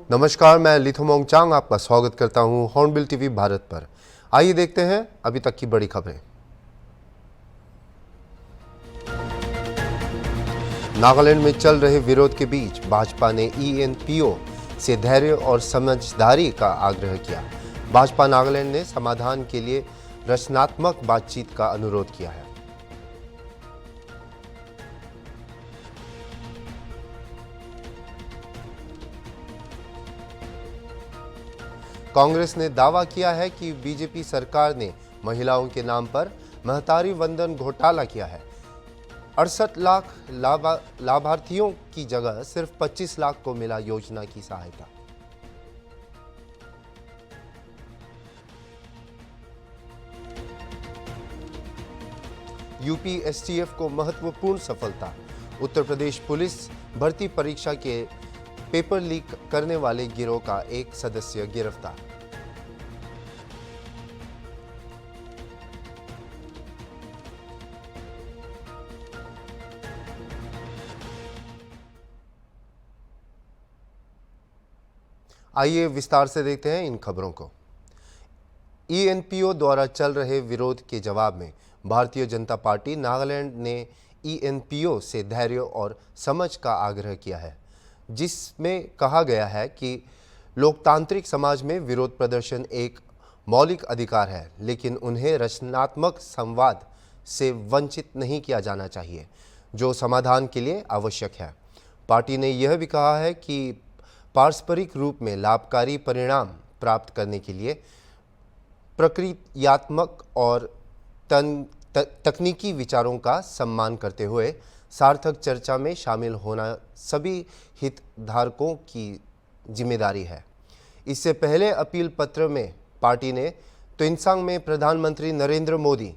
नमस्कार, मैं लिथुमोंग चांग आपका स्वागत करता हूं हॉर्नबिल टीवी भारत पर। आइए देखते हैं अभी तक की बड़ी खबरें। नागालैंड में चल रहे विरोध के बीच भाजपा ने ENPO से धैर्य और समझदारी का आग्रह किया। भाजपा नागालैंड ने समाधान के लिए रचनात्मक बातचीत का अनुरोध किया है। कांग्रेस ने दावा किया है कि बीजेपी सरकार ने महिलाओं के नाम पर महतारी वंदन घोटाला किया है। 68 लाख लाभार्थियों की जगह सिर्फ 25 लाख को मिला योजना की सहायता। यूपी STF को महत्वपूर्ण सफलता। उत्तर प्रदेश पुलिस भर्ती परीक्षा के पेपर लीक करने वाले गिरोह का एक सदस्य गिरफ्तार। आइए विस्तार से देखते हैं इन खबरों को। ENPO द्वारा चल रहे विरोध के जवाब में भारतीय जनता पार्टी नागालैंड ने ENPO से धैर्य और समझ का आग्रह किया है, जिसमें कहा गया है कि लोकतांत्रिक समाज में विरोध प्रदर्शन एक मौलिक अधिकार है, लेकिन उन्हें रचनात्मक संवाद से वंचित नहीं किया जाना चाहिए, जो समाधान के लिए आवश्यक है। पार्टी ने यह भी कहा है कि पारस्परिक रूप में लाभकारी परिणाम प्राप्त करने के लिए प्रक्रियात्मक और तकनीकी विचारों का सम्मान करते हुए सार्थक चर्चा में शामिल होना सभी हितधारकों की जिम्मेदारी है। इससे पहले अपील पत्र में पार्टी ने तुइनसांग में प्रधानमंत्री नरेंद्र मोदी,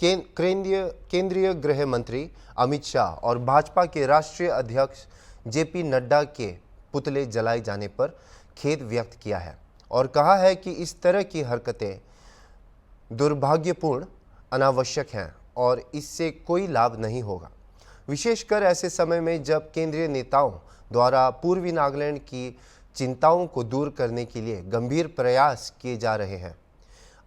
केंद्रीय गृह मंत्री अमित शाह और भाजपा के राष्ट्रीय अध्यक्ष JP नड्डा के पुतले जलाए जाने पर खेद व्यक्त किया है और कहा है कि इस तरह की हरकतें दुर्भाग्यपूर्ण, अनावश्यक हैं और इससे कोई लाभ नहीं होगा, विशेषकर ऐसे समय में जब केंद्रीय नेताओं द्वारा पूर्वी नागालैंड की चिंताओं को दूर करने के लिए गंभीर प्रयास किए जा रहे हैं।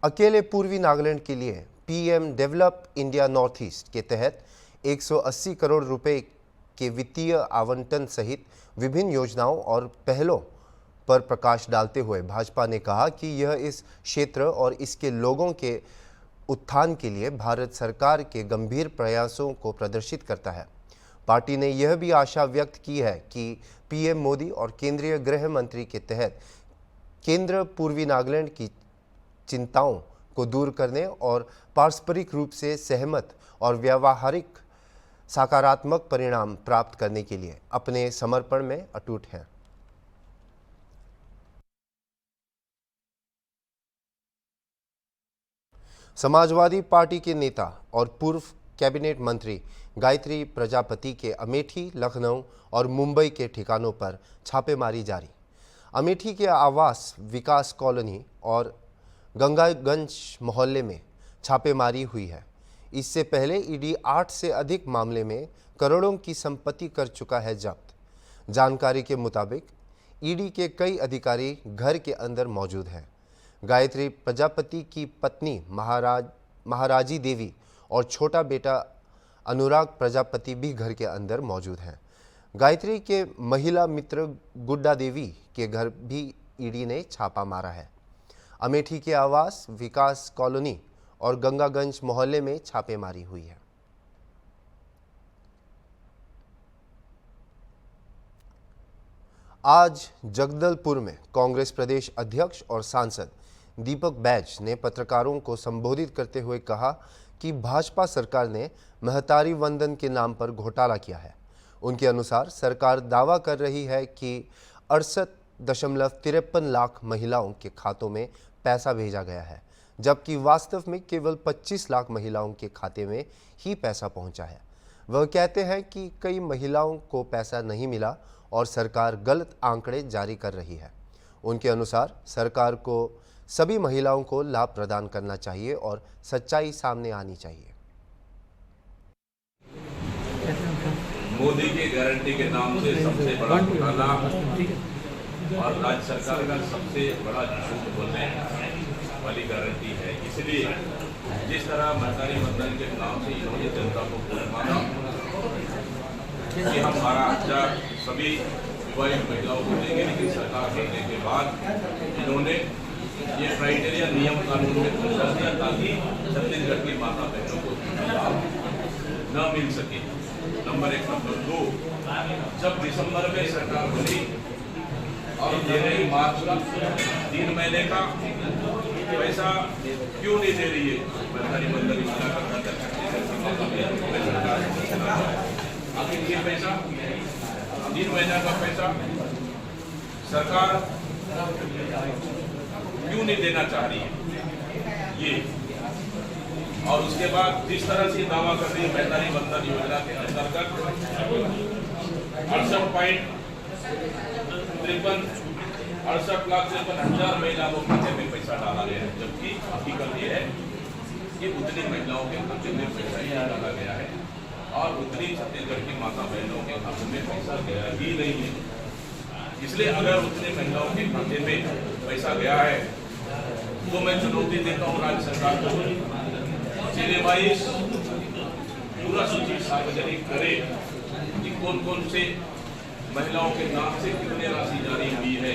अकेले पूर्वी नागालैंड के लिए PM develop India north east के तहत 180 करोड़ रुपए के वित्तीय आवंटन सहित विभिन्न योजनाओं और पहलों पर प्रकाश डालते हुए भाजपा ने कहा कि यह इस क्षेत्र और इसके लोगों के उत्थान के लिए भारत सरकार के गंभीर प्रयासों को प्रदर्शित करता है। पार्टी ने यह भी आशा व्यक्त की है कि PM मोदी और केंद्रीय गृह मंत्री के तहत केंद्र पूर्वी नागालैंड की चिंताओं को दूर करने और पारस्परिक रूप से सहमत और व्यावहारिक सकारात्मक परिणाम प्राप्त करने के लिए अपने समर्पण में अटूट हैं। समाजवादी पार्टी के नेता और पूर्व कैबिनेट मंत्री गायत्री प्रजापति के अमेठी, लखनऊ और मुंबई के ठिकानों पर छापेमारी जारी। अमेठी के आवास विकास कॉलोनी और गंगागंज मोहल्ले में छापेमारी हुई है। इससे पहले ED 8 से अधिक मामले में करोड़ों की संपत्ति कर चुका है जब्त। जानकारी के मुताबिक ED के कई अधिकारी घर के अंदर मौजूद हैं। गायत्री प्रजापति की पत्नी महाराजी देवी और छोटा बेटा अनुराग प्रजापति भी घर के अंदर मौजूद हैं। गायत्री के महिला मित्र गुड्डा देवी के घर भी ED ने छापा मारा है। अमेठी के आवास विकास कॉलोनी और गंगागंज मोहल्ले में छापेमारी हुई है। आज जगदलपुर में कांग्रेस प्रदेश अध्यक्ष और सांसद दीपक बैज ने पत्रकारों को संबोधित करते हुए कहा कि भाजपा सरकार ने महतारी वंदन के नाम पर घोटाला किया है। उनके अनुसार सरकार दावा कर रही है कि 68.53 लाख महिलाओं के खातों में पैसा भेजा गया है, जबकि वास्तव में केवल 25 लाख महिलाओं के खाते में ही पैसा पहुंचा है। वह कहते हैं कि कई महिलाओं को पैसा नहीं मिला और सरकार गलत आंकड़े जारी कर रही है। उनके अनुसार सरकार को सभी महिलाओं को लाभ प्रदान करना चाहिए और सच्चाई सामने आनी चाहिए। मोदी की गारंटी के नाम से सबसे बड़ा घोटाला और राज्य सरकार का सबसे बड़ा झूठ बोलने वाली गारंटी है। इसलिए जिस तरह महतारी वंदन के नाम से इन्होंने जनता को माना कि हम 12,000 सभी विवाहित महिलाओं को देंगे, लेकिन सरकार बनने के बाद इन्होंने ये क्राइटेरिया नियम कानून में कर दिया ताकि छत्तीसगढ़ की माता बहनों को लाभ न मिल सके। नंबर 1। नंबर 2, जब दिसंबर में सरकार बनी और दे रही मार्च का 3 महीने का पैसा क्यों नहीं दे रही है महतारी वंदन योजना का आखिर ये पैसा 3 महीने का पैसा सरकार क्यों नहीं देना चाह रही है ये। और उसके बाद जिस तरह से दावा कर रही है महतारी वंदन योजना के अंतर्गत 68,53,68,53,000 महिलाओं के खाते में पैसा डाला गया है, जबकि हकीकत ये है कि उतनी महिलाओं के खाते में पैसा ही डाला गया है और उतनी छत्तीसगढ़ की माता बहनों के खाते में पैसा गया ही नहीं है। इसलिए अगर उतनी महिलाओं के खाते में पैसा गया है तो मैं चुनौती देता हूँ राज्य सरकार को जिले वाइज पूरा सूची सार्वजनिक करे कि कौन कौन से महिलाओं के नाम से कितने राशि जारी हुई है,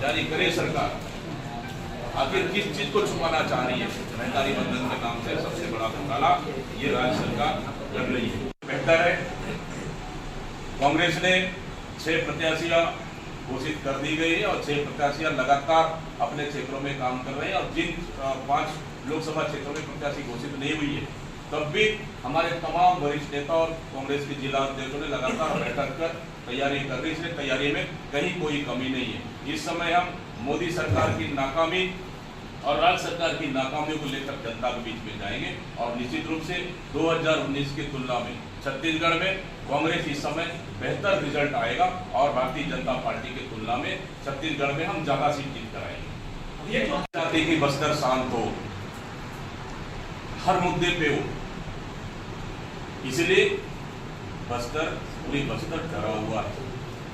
जारी करे सरकार। आखिर किस चीज को छुपाना चाह रही है? महतारी वंदन के नाम से सबसे बड़ा घोटाला ये राज्य सरकार कर रही है। बेहतर है कांग्रेस ने 6 प्रत्याशियां घोषित कर दी गई है और 6 प्रत्याशियां लगातार अपने क्षेत्रों में काम कर रहे हैं और जिन 5 लोकसभा क्षेत्रों में प्रत्याशी घोषित नहीं हुई है तब भी हमारे तमाम वरिष्ठ नेता और कांग्रेस के जिला अध्यक्षों ने लगातार बैठक कर तैयारी कर रही है। इसलिए तैयारी में कहीं कोई कमी नहीं है। इस समय हम मोदी सरकार की नाकामी और राज्य सरकार की नाकामियों को लेकर जनता के बीच में जाएंगे और निश्चित रूप से 2019 की तुलना में छत्तीसगढ़ में कांग्रेस इस समय बेहतर रिजल्ट आएगा और भारतीय जनता पार्टी की तुलना में छत्तीसगढ़ में हम ज्यादा सीट जीत कर आएंगे। ये चाहते हैं कि बस्तर शांत हो, हर मुद्दे पे हो, इसलिए बस्तर पूरी बस्तर डरा हुआ है,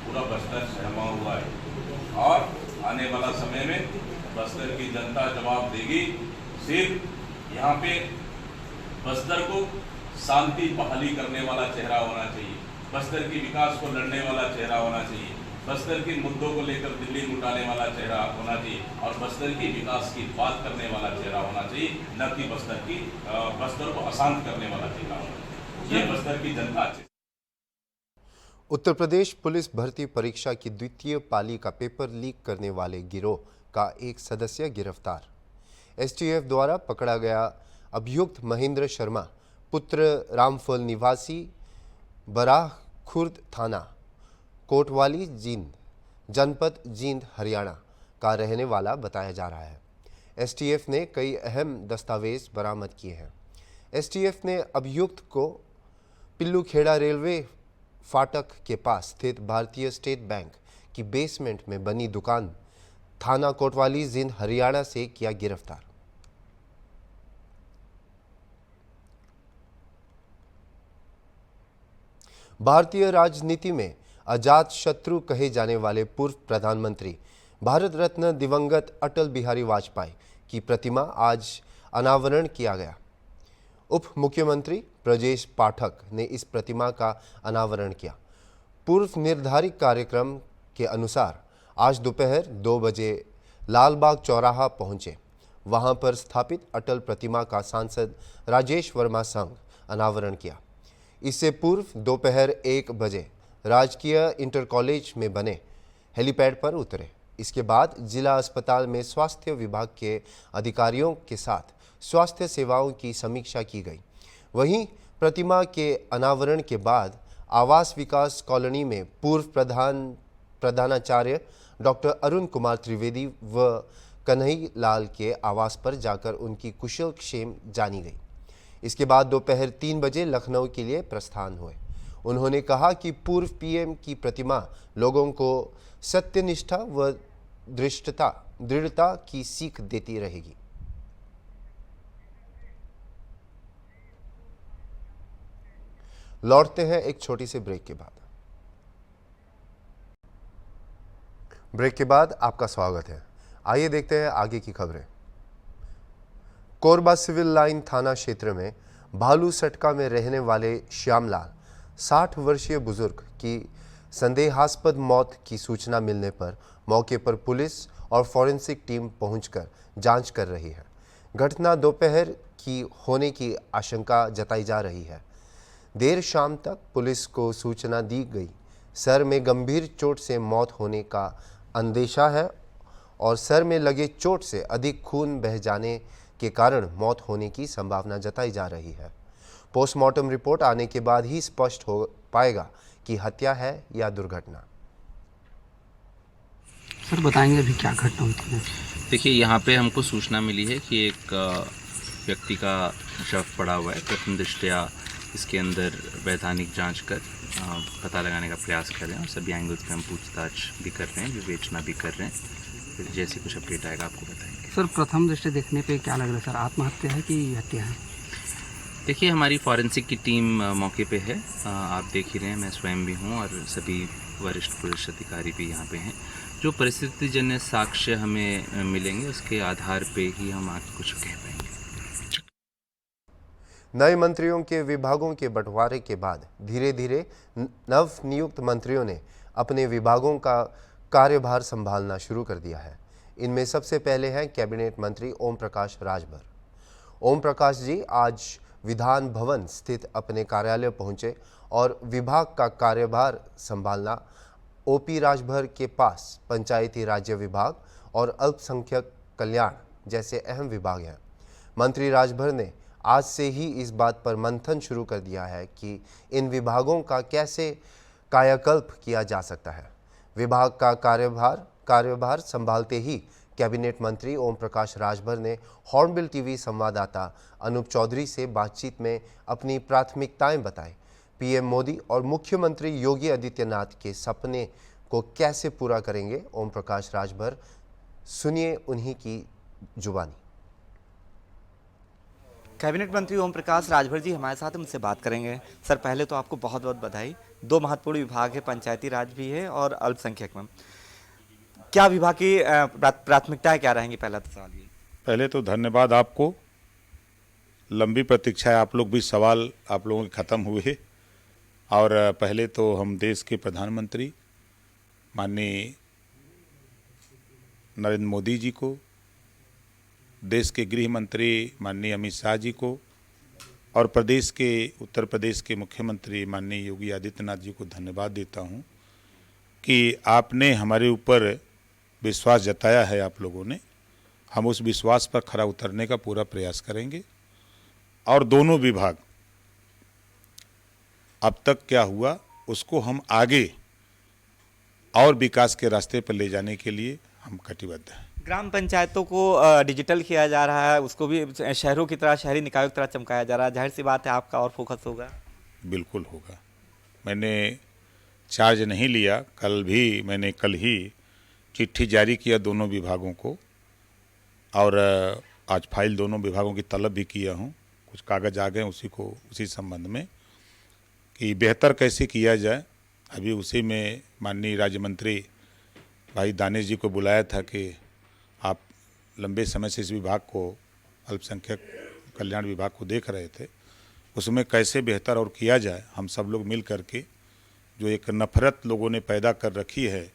पूरा बस्तर सहमा हुआ है और आने वाला समय में बस्तर की जनता जवाब देगी। सिर्फ यहाँ पे बस्तर को शांति बहाली करने वाला चेहरा होना चाहिए, बस्तर की विकास को लड़ने वाला चेहरा होना चाहिए, बस्तर के मुद्दों को लेकर दिल्ली लुटाने वाला चेहरा होना चाहिए और बस्तर की विकास की बात करने वाला चेहरा होना चाहिए, न कि बस्तर को अशांत करने वाला चेहरा होना चाहिए। ये बस्तर की जनता अच्छी। उत्तर प्रदेश पुलिस भर्ती परीक्षा की द्वितीय पाली का पेपर लीक करने वाले गिरोह का एक सदस्य गिरफ्तार। एसटीएफ द्वारा पकड़ा गया अभियुक्त महेंद्र शर्मा पुत्र रामफल निवासी बराह खुर्द थाना कोटवाली जींद जनपद जींद हरियाणा का रहने वाला बताया जा रहा है। एसटीएफ ने कई अहम दस्तावेज बरामद किए हैं। एसटीएफ ने अभियुक्त को पिल्लूखेड़ा रेलवे फाटक के पास स्थित भारतीय स्टेट बैंक की बेसमेंट में बनी दुकान थाना कोतवाली जींद हरियाणा से किया गिरफ्तार। भारतीय राजनीति में अजात शत्रु कहे जाने वाले पूर्व प्रधानमंत्री भारत रत्न दिवंगत अटल बिहारी वाजपेयी की प्रतिमा आज अनावरण किया गया। उप मुख्यमंत्री ब्रजेश पाठक ने इस प्रतिमा का अनावरण किया। पूर्व निर्धारित कार्यक्रम के अनुसार आज दोपहर 2 बजे लालबाग चौराहा पहुंचे। वहां पर स्थापित अटल प्रतिमा का सांसद राजेश वर्मा संघ अनावरण किया। इससे पूर्व दोपहर 1 बजे राजकीय इंटर कॉलेज में बने हेलीपैड पर उतरे। इसके बाद जिला अस्पताल में स्वास्थ्य विभाग के अधिकारियों के साथ स्वास्थ्य सेवाओं की समीक्षा की गई। वहीं प्रतिमा के अनावरण के बाद आवास विकास कॉलोनी में पूर्व प्रधानाचार्य डॉक्टर अरुण कुमार त्रिवेदी व कन्हई लाल के आवास पर जाकर उनकी कुशल क्षेम जानी गई। इसके बाद दोपहर 3 बजे लखनऊ के लिए प्रस्थान हुए। उन्होंने कहा कि पूर्व पीएम की प्रतिमा लोगों को सत्यनिष्ठा व दृढ़ता की सीख देती रहेगी। लौटते हैं एक छोटी सी ब्रेक के बाद। ब्रेक के बाद आपका स्वागत है। आइए देखते हैं आगे की खबरें। कोरबा सिविल लाइन थाना क्षेत्र में भालू सटका में रहने वाले श्यामलाल 60 वर्षीय बुजुर्ग की संदेहास्पद मौत की सूचना मिलने पर मौके पर पुलिस और फॉरेंसिक टीम पहुंचकर जांच कर रही है। घटना दोपहर की होने की आशंका जताई जा रही है। देर शाम तक पुलिस को सूचना दी गई। सर में गंभीर चोट से मौत होने का अंदेशा है और सर में लगे चोट से अधिक खून बह जाने के कारण मौत होने की संभावना जताई जा रही है। पोस्टमार्टम रिपोर्ट आने के बाद ही स्पष्ट हो पाएगा कि हत्या है या दुर्घटना। सर बताएंगे अभी क्या घटना हुई थी? देखिए, यहाँ पे हमको सूचना मिली है कि एक व्यक्ति का शव पड़ा हुआ है। प्रथम दृष्टया इसके अंदर वैधानिक जांच कर पता लगाने का प्रयास कर रहे हैं और सभी एंगल्स पे हम पूछताछ भी कर रहे हैं, विवेचना भी कर रहे हैं। फिर जैसे कुछ अपडेट आएगा आपको बताएंगे। सर प्रथम दृष्टि देखने पे क्या लग रहा है सर, आत्महत्या है कि हत्या है? देखिए, हमारी फॉरेंसिक की टीम मौके पे है। आप देख ही रहे हैं, मैं स्वयं भी हूँ और सभी वरिष्ठ पुलिस अधिकारी भी यहाँ पे हैं। जो परिस्थितिजन्य साक्ष्य हमें मिलेंगे उसके आधार पे ही हम आगे कुछ कह पाएंगे। नए मंत्रियों के विभागों के बंटवारे के बाद धीरे धीरे नव नियुक्त मंत्रियों ने अपने विभागों का कार्यभार संभालना शुरू कर दिया है। इनमें सबसे पहले हैं कैबिनेट मंत्री ओम प्रकाश राजभर। ओम प्रकाश जी आज विधान भवन स्थित अपने कार्यालय पहुंचे और विभाग का कार्यभार संभालना। ओपी राजभर के पास पंचायती राज्य विभाग और अल्पसंख्यक कल्याण जैसे अहम विभाग हैं। मंत्री राजभर ने आज से ही इस बात पर मंथन शुरू कर दिया है कि इन विभागों का कैसे कायाकल्प किया जा सकता है। विभाग का कार्यभार संभालते ही कैबिनेट मंत्री ओम प्रकाश राजभर ने हॉर्नबिल टीवी संवाददाता अनूप चौधरी से बातचीत में अपनी प्राथमिकताएं बताई। पीएम मोदी और मुख्यमंत्री योगी आदित्यनाथ के सपने को कैसे पूरा करेंगे ओम प्रकाश राजभर, सुनिए उन्हीं की जुबानी। कैबिनेट मंत्री ओम प्रकाश राजभर जी हमारे साथ, उनसे बात करेंगे। सर पहले तो आपको बहुत बहुत बधाई। 2 महत्वपूर्ण विभाग है, पंचायती राज भी है और अल्पसंख्यक में। क्या विभाग की प्राथमिकताएं क्या रहेंगी? पहला तो सवाल ये। पहले तो धन्यवाद आपको। लंबी प्रतीक्षा है, आप लोग भी सवाल आप लोगों के ख़त्म हुए। और पहले तो हम देश के प्रधानमंत्री माननीय नरेंद्र मोदी जी को, देश के गृह मंत्री माननीय अमित शाह जी को और उत्तर प्रदेश के मुख्यमंत्री माननीय योगी आदित्यनाथ जी को धन्यवाद देता हूं कि आपने हमारे ऊपर विश्वास जताया है। आप लोगों ने, हम उस विश्वास पर खरा उतरने का पूरा प्रयास करेंगे। और दोनों विभाग अब तक क्या हुआ उसको हम आगे और विकास के रास्ते पर ले जाने के लिए हम कटिबद्ध हैं। ग्राम पंचायतों को डिजिटल किया जा रहा है, उसको भी शहरों की तरह, शहरी निकायों की तरह चमकाया जा रहा है। जाहिर सी बात है आपका और फोकस होगा। बिल्कुल होगा। मैंने चार्ज नहीं लिया, मैंने कल ही चिट्ठी जारी किया दोनों विभागों को और आज फाइल दोनों विभागों की तलब भी किया हूँ। कुछ कागज आ गए उसी संबंध में कि बेहतर कैसे किया जाए। अभी उसी में माननीय राज्य मंत्री भाई दानेश जी को बुलाया था कि आप लंबे समय से इस विभाग को, अल्पसंख्यक कल्याण विभाग को देख रहे थे, उसमें कैसे बेहतर और किया जाए। हम सब लोग मिल करके जो एक नफ़रत लोगों ने पैदा कर रखी है,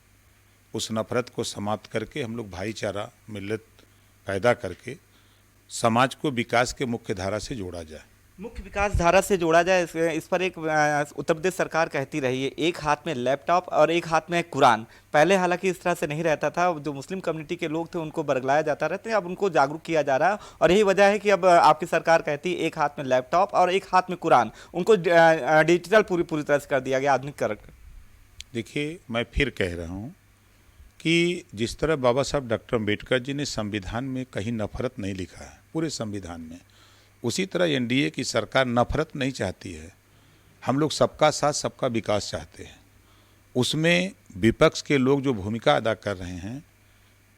उस नफ़रत को समाप्त करके हम लोग भाईचारा, मिल्लत पैदा करके समाज को विकास के मुख्य धारा से जोड़ा जाए। मुख्य विकास धारा से जोड़ा जाए, इस पर एक उत्तर प्रदेश सरकार कहती रही है एक हाथ में लैपटॉप और एक हाथ में कुरान। पहले हालांकि इस तरह से नहीं रहता था। जो मुस्लिम कम्युनिटी के लोग थे उनको बरगलाया जाता रहता है, अब उनको जागरूक किया जा रहा है और यही वजह है कि अब आपकी सरकार कहती है एक हाथ में लैपटॉप और एक हाथ में कुरान। उनको डिजिटल पूरी तरह से कर दिया गया, आधुनिक। देखिए, मैं फिर कह रहा हूँ कि जिस तरह बाबा साहब डॉक्टर अम्बेडकर जी ने संविधान में कहीं नफरत नहीं लिखा है पूरे संविधान में, उसी तरह एनडीए की सरकार नफरत नहीं चाहती है। हम लोग सबका साथ सबका विकास चाहते हैं। उसमें विपक्ष के लोग जो भूमिका अदा कर रहे हैं,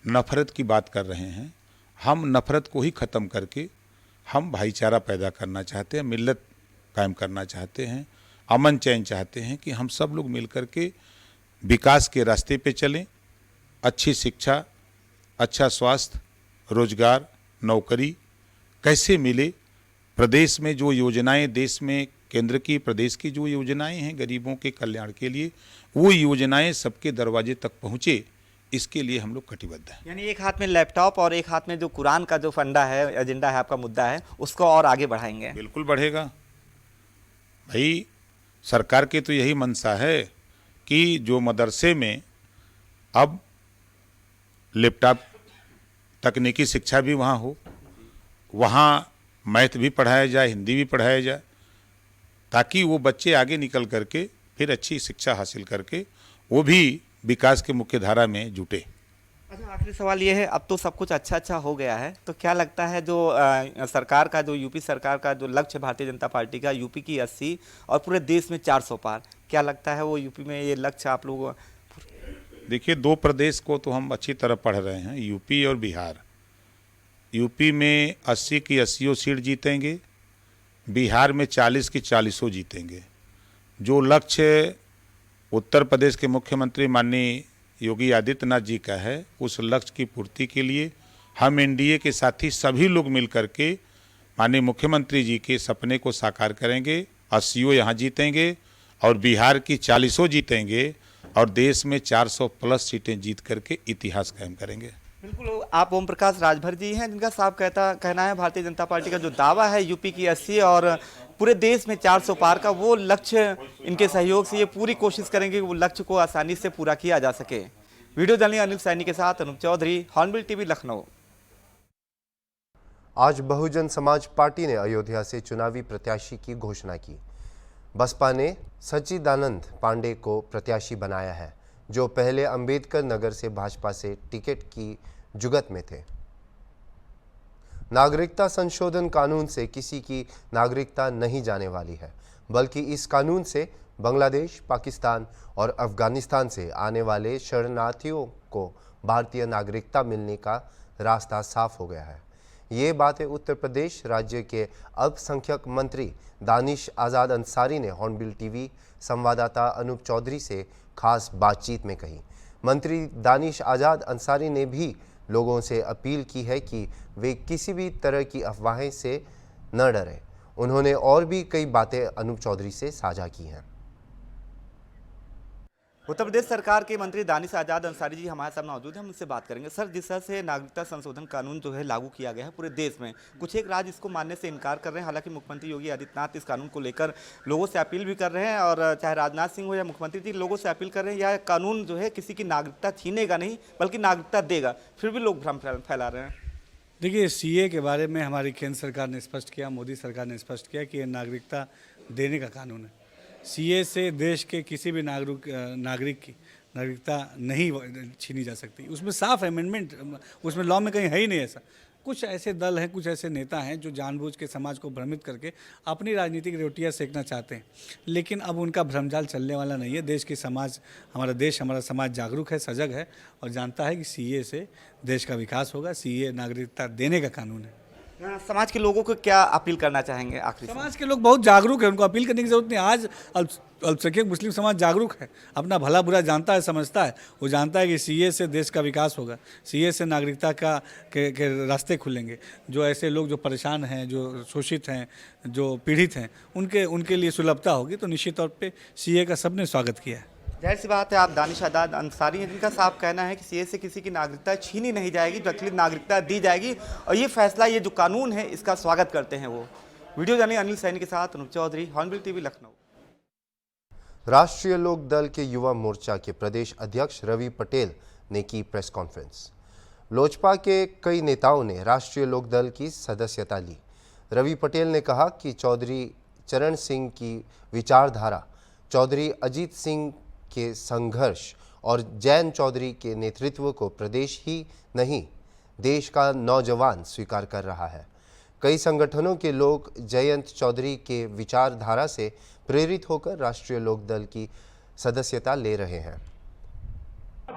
नफरत की बात कर रहे हैं, हम नफरत को ही ख़त्म करके हम भाईचारा पैदा करना चाहते हैं, मिल्लत कायम करना चाहते हैं, अमन चैन चाहते हैं कि हम सब लोग मिल कर के विकास के रास्ते पे चलें अच्छी शिक्षा, अच्छा स्वास्थ्य, रोजगार, नौकरी कैसे मिले। प्रदेश में जो योजनाएं, देश में केंद्र की, प्रदेश की जो योजनाएं हैं गरीबों के कल्याण के लिए, वो योजनाएं सबके दरवाजे तक पहुँचे, इसके लिए हम लोग कटिबद्ध हैं। यानी एक हाथ में लैपटॉप और एक हाथ में जो कुरान का जो फंडा है, एजेंडा है, आपका मुद्दा है, उसको और आगे बढ़ाएंगे। बिल्कुल बढ़ेगा भाई। सरकार की तो यही मंशा है कि जो मदरसे में अब लैपटॉप, तकनीकी शिक्षा भी वहाँ हो, वहाँ मैथ भी पढ़ाया जाए, हिंदी भी पढ़ाया जाए, ताकि वो बच्चे आगे निकल करके फिर अच्छी शिक्षा हासिल करके वो भी विकास के मुख्य धारा में जुटे। अच्छा, आखिरी सवाल ये है, अब तो सब कुछ अच्छा हो गया है, तो क्या लगता है जो सरकार का, जो यूपी सरकार का जो लक्ष्य भारतीय जनता पार्टी का, यूपी की 80 और पूरे देश में 400 पार, क्या लगता है वो यूपी में ये लक्ष्य आप लोग? देखिए, 2 प्रदेश को तो हम अच्छी तरह पढ़ रहे हैं, यूपी और बिहार। यूपी में 80 की 80 सीट जीतेंगे, बिहार में 40 की 40 जीतेंगे। जो लक्ष्य उत्तर प्रदेश के मुख्यमंत्री माननीय योगी आदित्यनाथ जी का है, उस लक्ष्य की पूर्ति के लिए हम एनडीए के साथी सभी लोग मिलकर के माननीय मुख्यमंत्री जी के सपने को साकार करेंगे। 80 यहाँ जीतेंगे और बिहार की 40 जीतेंगे और देश में 400 प्लस सीटें जीत करके इतिहास कायम करेंगे। बिल्कुल, आप ओम प्रकाश राजभर जी हैं, जिनका साफ कहना है भारतीय जनता पार्टी का जो दावा है यूपी की 80 और पूरे देश में 400 पार का, वो लक्ष्य इनके सहयोग से ये पूरी कोशिश करेंगे कि वो लक्ष्य को आसानी से पूरा किया जा सके। वीडियो जर्नलिस्ट अनिल सैनी के साथ अनूप चौधरी, हॉर्नबिल टीवी, लखनऊ। आज बहुजन समाज पार्टी ने अयोध्या से चुनावी प्रत्याशी की घोषणा की। बसपा ने सच्चिदानंद पांडे को प्रत्याशी बनाया है, जो पहले अंबेडकर नगर से भाजपा से टिकट की जुगत में थे। नागरिकता संशोधन कानून से किसी की नागरिकता नहीं जाने वाली है, बल्कि इस कानून से बांग्लादेश, पाकिस्तान और अफगानिस्तान से आने वाले शरणार्थियों को भारतीय नागरिकता मिलने का रास्ता साफ हो गया है। ये बातें उत्तर प्रदेश राज्य के अल्पसंख्यक मंत्री दानिश आज़ाद अंसारी ने हॉर्नबिल टीवी संवाददाता अनूप चौधरी से खास बातचीत में कही। मंत्री दानिश आज़ाद अंसारी ने भी लोगों से अपील की है कि वे किसी भी तरह की अफवाहें से न डरें। उन्होंने और भी कई बातें अनूप चौधरी से साझा की हैं। उत्तर प्रदेश सरकार के मंत्री दानिश आज़ाद अंसारी जी हमारे साथ मौजूद हैं, हम उनसे बात करेंगे। सर, जिस तरह से नागरिकता संशोधन कानून जो है लागू किया गया है पूरे देश में, कुछ एक राज्य इसको मानने से इनकार कर रहे हैं। हालांकि मुख्यमंत्री योगी आदित्यनाथ इस कानून को लेकर लोगों से अपील भी कर रहे हैं, और चाहे राजनाथ सिंह हो या मुख्यमंत्री जी, लोगों से अपील कर रहे हैं यह कानून जो है किसी की नागरिकता छीनेगा नहीं, बल्कि नागरिकता देगा। फिर भी लोग भ्रम फैला रहे हैं। देखिए, सीए के बारे में हमारी केंद्र सरकार ने स्पष्ट किया, मोदी सरकार ने स्पष्ट किया कि ये नागरिकता देने का कानून है। सीए से देश के किसी भी नागरिक की नागरिकता नहीं छीनी जा सकती। उसमें साफ अमेंडमेंट, उसमें लॉ में कहीं है ही नहीं ऐसा। कुछ ऐसे दल हैं, कुछ ऐसे नेता हैं जो जानबूझ के समाज को भ्रमित करके अपनी राजनीतिक रोटियां सेकना चाहते हैं, लेकिन अब उनका भ्रमजाल चलने वाला नहीं है। देश की समाज, हमारा समाज जागरूक है, सजग है और जानता है कि सीए से देश का विकास होगा। सीए नागरिकता देने का कानून है। समाज के लोगों को क्या अपील करना चाहेंगे आखिर? समाज के लोग बहुत जागरूक है, उनको अपील करने की जरूरत नहीं। आज अल्पसंख्यक मुस्लिम समाज जागरूक है, अपना भला बुरा जानता है, समझता है। वो जानता है कि सीए से देश का विकास होगा, सीए से नागरिकता के रास्ते खुलेंगे। जो ऐसे लोग जो परेशान हैं, जो शोषित हैं, जो पीड़ित हैं, उनके लिए सुलभता होगी। तो निश्चित तौर पे सीए का सबने स्वागत किया है। जाहिर सी बात है, आप दानिश आज़ाद अंसारी हैं, जिनका साफ कहना है कि सीए से किसी की नागरिकता छीनी नहीं जाएगी, प्रचलित नागरिकता दी जाएगी, और ये फैसला, ये जो कानून है, इसका स्वागत करते हैं वो। वीडियो जर्नलिस्ट अनिल सैनी के साथ अनूप चौधरी, हॉर्नबिल टीवी, लखनऊ। राष्ट्रीय लोक दल के युवा मोर्चा के प्रदेश अध्यक्ष रवि पटेल ने की प्रेस कॉन्फ्रेंस। लोजपा के कई नेताओं ने राष्ट्रीय लोक दल की सदस्यता ली। रवि पटेल ने कहा कि चौधरी चरण सिंह की विचारधारा, चौधरी अजीत सिंह के संघर्ष और जैन चौधरी के नेतृत्व को प्रदेश ही नहीं, देश का नौजवान स्वीकार कर रहा है। कई संगठनों के लोग जयंत चौधरी के विचारधारा से प्रेरित होकर राष्ट्रीय लोक दल की सदस्यता ले रहे हैं।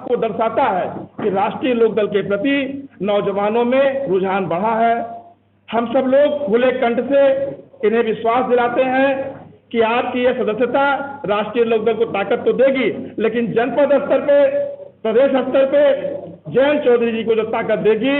को दर्शाता है कि राष्ट्रीय लोक दल के प्रति नौजवानों में रुझान बढ़ा है। हम सब लोग खुले कंठ से इन्हें विश्वास दिलाते हैं कि आपकी यह सदस्यता राष्ट्रीय लोक दल को ताकत तो देगी, लेकिन जनपद स्तर पे, प्रदेश स्तर पे जयंत चौधरी जी को जो ताकत देगी,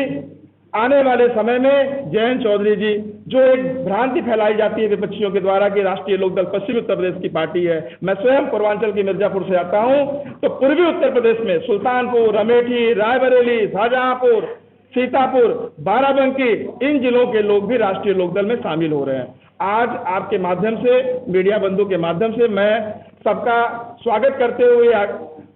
आने वाले समय में जयंत चौधरी जी, जो एक भ्रांति फैलाई जाती है विपक्षियों के द्वारा कि राष्ट्रीय लोकदल पश्चिमी उत्तर प्रदेश की पार्टी है। मैं स्वयं पूर्वांचल के मिर्जापुर से आता हूं, तो पूर्वी उत्तर प्रदेश में सुल्तानपुर, अमेठी, रायबरेली, शाहजहांपुर, सीतापुर, बाराबंकी, इन जिलों के लोग भी राष्ट्रीय लोकदल में शामिल हो रहे हैं। आज आपके माध्यम से, मीडिया बंधु के माध्यम से मैं सबका स्वागत करते हुए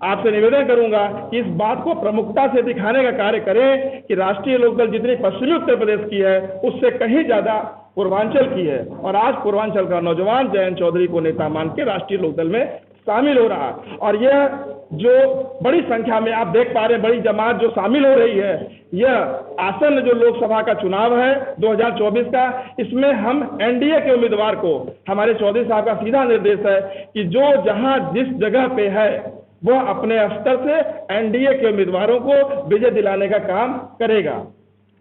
आपसे निवेदन करूंगा कि इस बात को प्रमुखता से दिखाने का कार्य करें कि राष्ट्रीय लोकदल जितनी पश्चिमी उत्तर प्रदेश की है, उससे कहीं ज्यादा पूर्वांचल की है। और आज पूर्वांचल का नौजवान जयंत चौधरी को नेता मान के राष्ट्रीय लोकदल में शामिल हो रहा है। और यह जो बड़ी संख्या में आप देख पा रहे हैं, बड़ी जमात जो शामिल हो रही है, यह आसन्न जो लोकसभा का चुनाव है 2024 का, इसमें हम एनडीए के उम्मीदवार को, हमारे चौधरी साहब का सीधा निर्देश है कि जो जहां जिस जगह पे है वह अपने स्तर से एनडीए के उम्मीदवारों को विजय दिलाने का काम करेगा।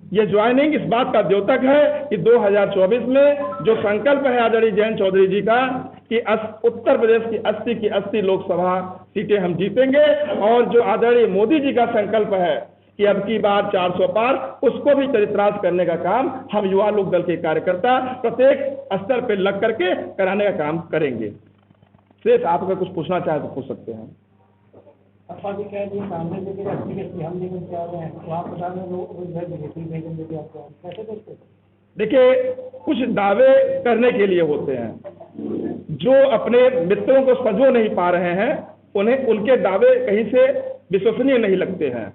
ये ज्वाइनिंग इस बात का द्योतक है कि 2024 में जो संकल्प है आदरणीय जयंत चौधरी जी का कि उत्तर प्रदेश की 80 की 80 लोकसभा सीटें हम जीतेंगे, और जो आदरणीय मोदी जी का संकल्प है कि अब की बार 400 पार, उसको भी चरितार्थ करने का काम हम युवा लोक दल के कार्यकर्ता प्रत्येक स्तर पर लग करके कराने का काम करेंगे। शेष आप अगर कुछ पूछना चाहे तो पूछ सकते हैं। जी कह दिए सामने से हम लेकर के आ रहे हैं, तो आप बता रहे लोग भेजेंगे आपको, कैसे देखते हैं? देखिए, कुछ दावे करने के लिए होते हैं, जो अपने मित्रों को समझो नहीं पा रहे हैं, उन्हें उनके दावे कहीं से विश्वसनीय नहीं लगते हैं।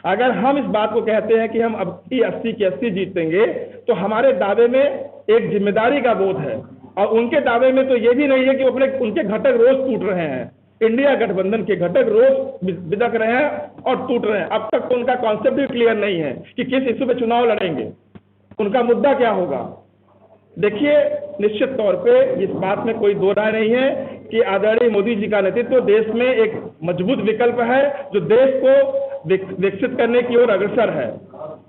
अगर हम इस बात को कहते हैं कि हम अब की 80 की 80 जीतेंगे, तो हमारे दावे में एक जिम्मेदारी का बोध है, और उनके दावे में तो ये भी नहीं है कि उनके घटक रोज टूट रहे हैं। इंडिया गठबंधन के घटक रोज बिदक रहे हैं और टूट रहे हैं। अब तक तो उनका कॉन्सेप्ट भी क्लियर नहीं है कि किस इशू पे चुनाव लड़ेंगे, उनका मुद्दा क्या होगा। देखिए, निश्चित तौर पे इस बात में कोई दो राय नहीं है कि आदरणीय मोदी जी का नेतृत्व देश में एक मजबूत विकल्प है, जो देश को विकसित करने की ओर अग्रसर है।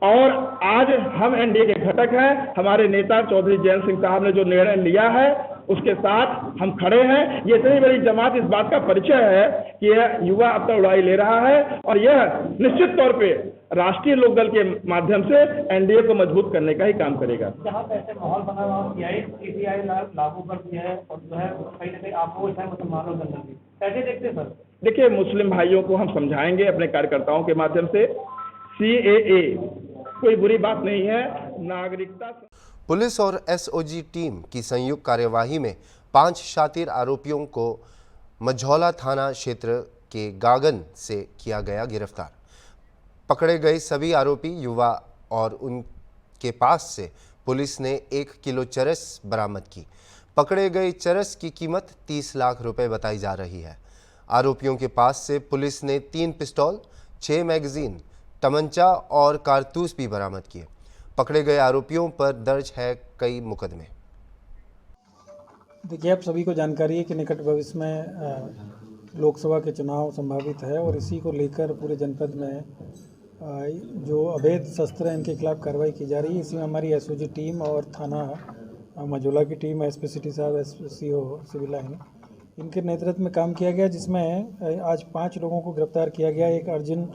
और आज हम एनडीए के घटक हैं। हमारे नेता चौधरी जयंत सिंह साहब ने जो निर्णय लिया है, उसके साथ हम खड़े हैं। ये इतनी बड़ी जमात इस बात का परिचय है कि यह युवा अब तक उड़ाई ले रहा है, और यह निश्चित तौर पे राष्ट्रीय लोकदल के माध्यम से एनडीए को मजबूत करने का ही काम करेगा। जहाँ पे ऐसे माहौल बना हुआ, सीसीआई लागू कर दिया है, और जो है कहीं ना कहीं आपको मुसलमानों के अंदर भी, कैसे देखते हैं सर? देखिए, मुस्लिम भाइयों को हम समझाएंगे अपने कार्यकर्ताओं के माध्यम से, CAA कोई बुरी बात नहीं है, नागरिकता। पुलिस और एसओजी टीम की संयुक्त कार्यवाही में 5 शातिर आरोपियों को मझौला थाना क्षेत्र के गागन से किया गया गिरफ्तार। पकड़े गए सभी आरोपी युवा और उनके पास से पुलिस ने 1 किलो चरस बरामद की। पकड़े गए चरस की कीमत 30 लाख रुपए बताई जा रही है। आरोपियों के पास से पुलिस ने 3 पिस्तौल, 6 मैगजीन, तमंचा और कारतूस भी बरामद किए। पकड़े गए आरोपियों पर दर्ज है कई मुकदमे। देखिए, आप सभी को जानकारी है कि निकट भविष्य में लोकसभा के चुनाव संभावित है, और इसी को लेकर पूरे जनपद में जो अवैध शस्त्र हैं इनके खिलाफ कार्रवाई की जा रही है। इसमें हमारी एसओजी टीम और थाना मझौला की टीम, एसपी सिटी साहब, एसपीसीओ सिविल लाइन, इनके नेतृत्व में काम किया गया, जिसमें आज 5 लोगों को गिरफ्तार किया गया। एक अर्जुन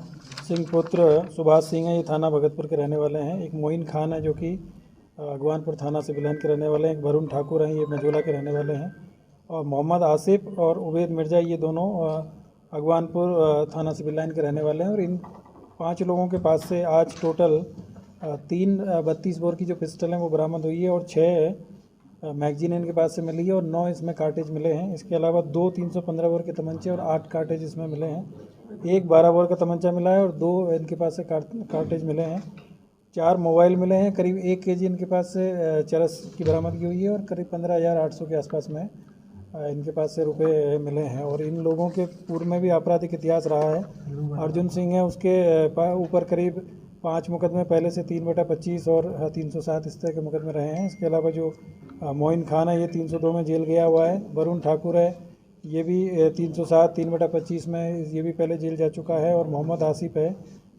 सिंह पुत्र सुभाष सिंह है, ये थाना भगतपुर के रहने वाले हैं। एक मोइन खान है, जो कि अगवानपुर थाना सिविल लाइन के रहने वाले हैं। एक वरुण ठाकुर हैं, ये मझौला के रहने वाले हैं। और मोहम्मद आसिफ और उबैद मिर्जा, ये दोनों अगवानपुर थाना सिविल लाइन के रहने वाले हैं। और इन 5 लोगों के पास से आज टोटल 3 32 बोर की जो पिस्टल हैं वो बरामद हुई है, और 6 मैगजीन इनके पास से मिली है, और 9 इसमें कार्टेज मिले हैं। इसके अलावा 2 315 बोर के तमंचे और 8 कार्टेज इसमें मिले हैं। एक 12 बोर का तमंचा मिला है, और 2 इनके पास से कार्टेज मिले हैं। 4 मोबाइल मिले हैं। करीब 1 केजी इनके पास से चरस की बरामदगी हुई है, और करीब 15,800 के आसपास में इनके पास से रुपए मिले हैं। और इन लोगों के पूर्व में भी आपराधिक इतिहास रहा है। अर्जुन सिंह है, उसके ऊपर करीब 5 मुकदमे पहले से 3/25 और 307 इस तरह के मुकदमे रहे हैं। इसके अलावा जो मोइन खान है, ये 302 में जेल गया हुआ है। वरुण ठाकुर है, ये भी 307 3/25 में ये भी पहले जेल जा चुका है। और मोहम्मद आसिफ है,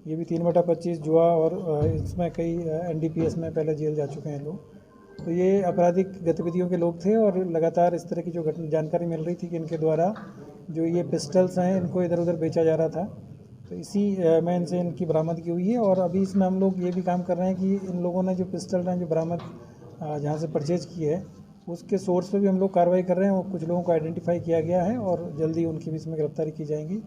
ये भी 3/25 जुआ और इसमें कई NDPS में पहले जेल जा चुके हैं लोग। तो ये आपराधिक गतिविधियों के लोग थे, और लगातार इस तरह की जो जानकारी मिल रही थी कि इनके द्वारा जो ये पिस्टल्स हैं इनको इधर उधर बेचा जा रहा था। तो इसी में इनसे इनकी बरामदगी हुई है। और अभी इसमें हम लोग ये भी काम कर रहे हैं कि इन लोगों ने जो पिस्टल हैं जो बरामद जहाँ से परचेज की है उसके सोर्स पे भी हम लोग कार्रवाई कर रहे हैं और कुछ लोगों को आइडेंटिफाई किया गया है और जल्दी उनकी भी इसमें गिरफ्तारी की जाएगी।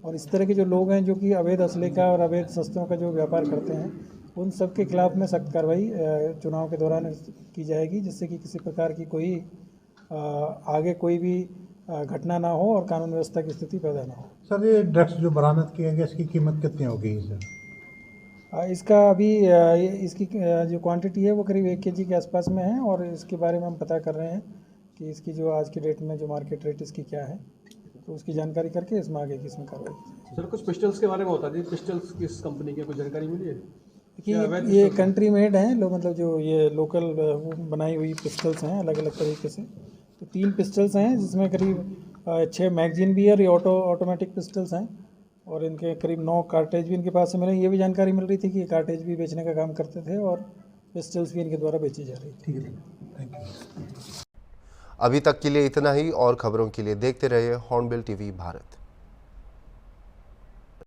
और इस तरह के जो लोग हैं जो कि अवैध असले का और अवैध शस्त्रों का जो व्यापार करते हैं उन सब के खिलाफ में सख्त कार्रवाई चुनाव के दौरान की जाएगी, जिससे कि किसी प्रकार की कोई आगे कोई भी घटना ना हो और कानून व्यवस्था की स्थिति पैदा ना हो। सर ये ड्रग्स जो बरामद किया गया इसकी कीमत कितनी होगी सर? इसका अभी इसकी जो क्वांटिटी है वो करीब 1 kg के आसपास में है और इसके बारे में हम पता कर रहे हैं कि इसकी जो आज की डेट में जो मार्केट रेट इसकी क्या है, तो उसकी जानकारी करके इसमें आगे की इसमें कार्रवाई की। सर कुछ पिस्टल्स के बारे में बता दीजिए, पिस्टल्स किस कंपनी के, कुछ जानकारी मिली है? देखिए ये कंट्री मेड हैं लोग, मतलब जो ये लोकल बनाई हुई पिस्टल्स हैं अलग अलग तरीके से। तो 3 पिस्टल्स हैं जिसमें करीब 6 मैगजीन भी है और ये ऑटोमेटिक पिस्टल्स हैं और इनके करीब 9 कार्टेज भी इनके पास से मिले। ये भी जानकारी मिल रही थी कि कार्टेज भी बेचने का काम करते थे और पिस्टल्स भी इनके द्वारा बेची जा रही थी। ठीक है, थैंक यू। अभी तक के लिए इतना ही और खबरों के लिए देखते रहिए हॉर्नबिल टीवी भारत।